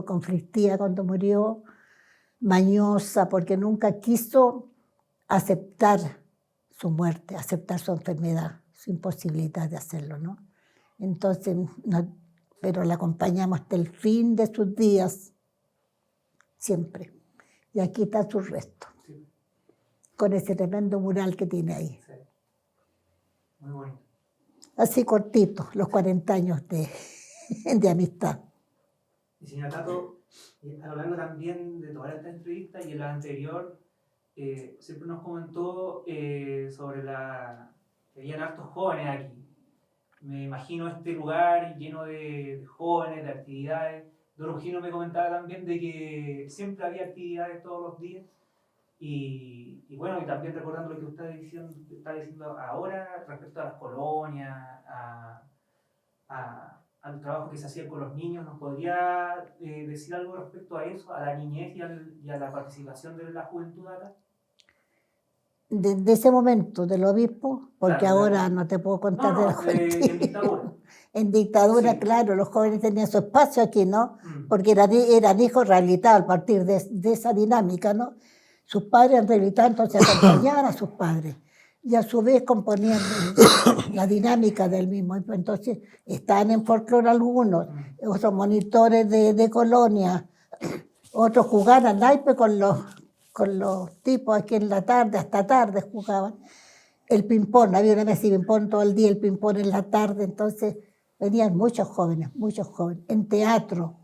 [SPEAKER 2] conflictiva cuando murió, mañosa, porque nunca quiso aceptar su muerte, aceptar su enfermedad, su imposibilidad de hacerlo, ¿no? Entonces, pero la acompañamos hasta el fin de sus días, siempre. Y aquí está su resto, sí, con ese tremendo mural que tiene ahí. Sí. Muy bonito. Así cortito, los 40 años de amistad.
[SPEAKER 1] Y señora Tato, a lo largo también de toda esta entrevista y en la anterior, siempre nos comentó sobre que habían hartos jóvenes aquí. Me imagino este lugar lleno de jóvenes, de actividades. Don Eugenio me comentaba también de que siempre había actividades todos los días. Y bueno, y también recordando lo que usted está diciendo ahora respecto a las colonias, al trabajo que se hacía con los niños, ¿nos podría decir algo respecto a eso, a la niñez y a la participación de la juventud acá?
[SPEAKER 2] De ese momento del obispo, porque claro, ahora claro, no te puedo contar de la juventud.
[SPEAKER 1] En dictadura.
[SPEAKER 2] En dictadura, sí, claro, los jóvenes tenían su espacio aquí, ¿no? Porque eran hijos rehabilitados a partir de esa dinámica, ¿no? Sus padres han rehabilitado, entonces acompañaban a sus padres. Y a su vez componían la dinámica del mismo. Entonces estaban en folclore algunos, otros monitores de colonia, otros jugaban al naipe con los tipos aquí en la tarde, hasta tarde jugaban. El ping-pong, había una mesa de ping-pong todo el día, el ping-pong en la tarde, entonces venían muchos jóvenes. En teatro,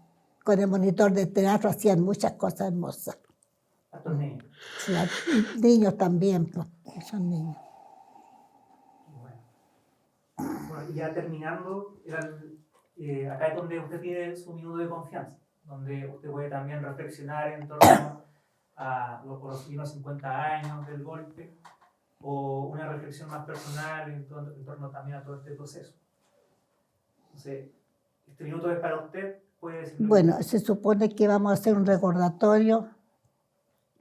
[SPEAKER 2] con el monitor de teatro hacían muchas cosas hermosas.
[SPEAKER 1] A tus niños.
[SPEAKER 2] Sí, niños también, pues, son niños.
[SPEAKER 1] Bueno, y ya terminando, acá es donde usted tiene su minuto de confianza, donde usted puede también reflexionar en torno a los últimos 50 años del golpe, o una reflexión más personal en torno también a todo este proceso. Entonces, este minuto es para usted, puede decir.
[SPEAKER 2] Bueno, se supone que vamos a hacer un recordatorio,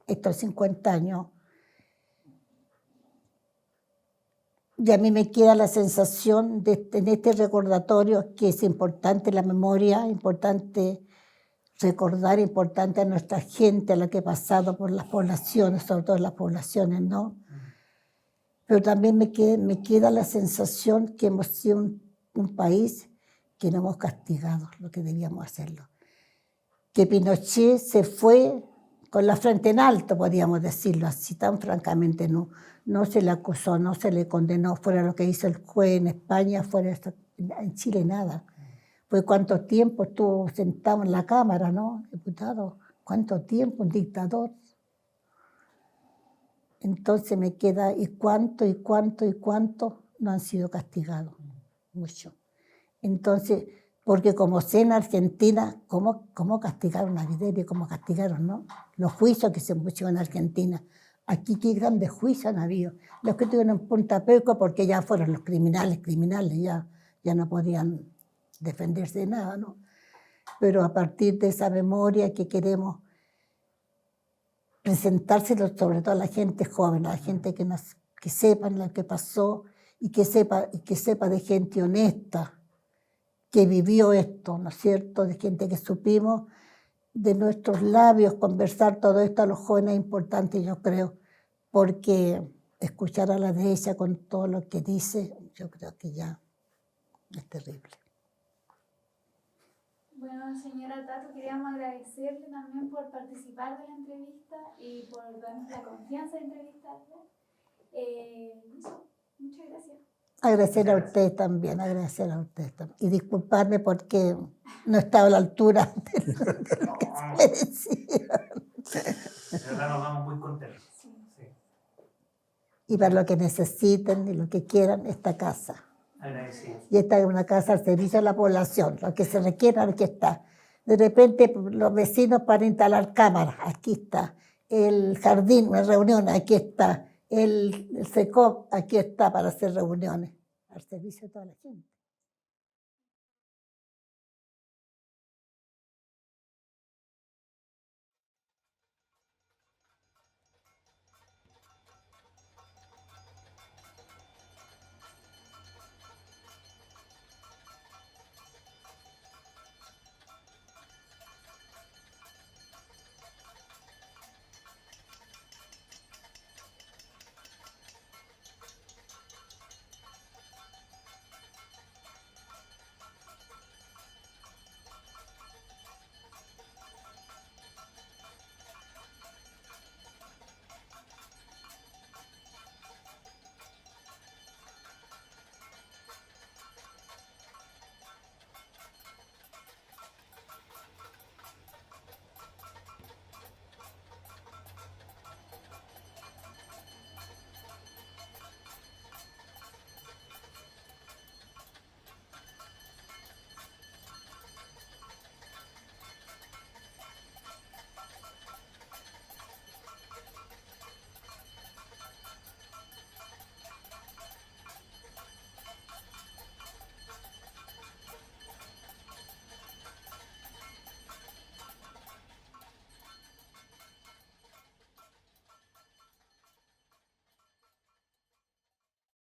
[SPEAKER 2] estos 50 años. Y a mí me queda la sensación en este recordatorio que es importante la memoria, importante recordar, importante a nuestra gente, a la que ha pasado por las poblaciones, sobre todo las poblaciones, ¿no? Pero también me queda la sensación que hemos sido un país que no hemos castigado lo que debíamos hacerlo. Que Pinochet se fue con la frente en alto, podríamos decirlo así, tan francamente no se le acusó, no se le condenó, fuera lo que hizo el juez en España, fuera en Chile nada. Pues cuánto tiempo estuvo sentado en la Cámara, ¿no, diputado? ¿Cuánto tiempo un dictador? Entonces me queda, ¿y cuánto no han sido castigados? Mucho. Entonces, porque como sé en Argentina, ¿cómo castigaron a Videla y cómo castigaron, no? Los juicios que se pusieron en Argentina. Aquí qué grandes juicios han habido. Los que tuvieron en Punta Peuco, porque ya fueron los criminales, ya no podían defenderse de nada, ¿no? Pero a partir de esa memoria que queremos presentárselo sobre todo a la gente joven, a la gente que sepan lo que pasó y que sepa de gente honesta, que vivió esto, ¿no es cierto? De gente que supimos de nuestros labios conversar todo esto a los jóvenes es importante, yo creo, porque escuchar a la derecha con todo lo que dice, yo creo que ya es terrible.
[SPEAKER 3] Bueno, señora Tato, queríamos agradecerle también por participar de la entrevista y por darnos la confianza de entrevistarla. Muchas gracias.
[SPEAKER 2] Agradecer a ustedes también. Y disculparme porque no estaba a la altura de lo que se merecía.
[SPEAKER 1] De verdad nos vamos muy contentos. Sí.
[SPEAKER 2] Y para lo que necesiten y lo que quieran, esta casa.
[SPEAKER 1] Agradecido.
[SPEAKER 2] Y esta es una casa al servicio de la población. Lo que se requiera, aquí está. De repente, los vecinos para instalar cámaras, aquí está. El jardín, una reunión, aquí está. El SECOP, aquí está para hacer reuniones. Al servicio de toda la gente.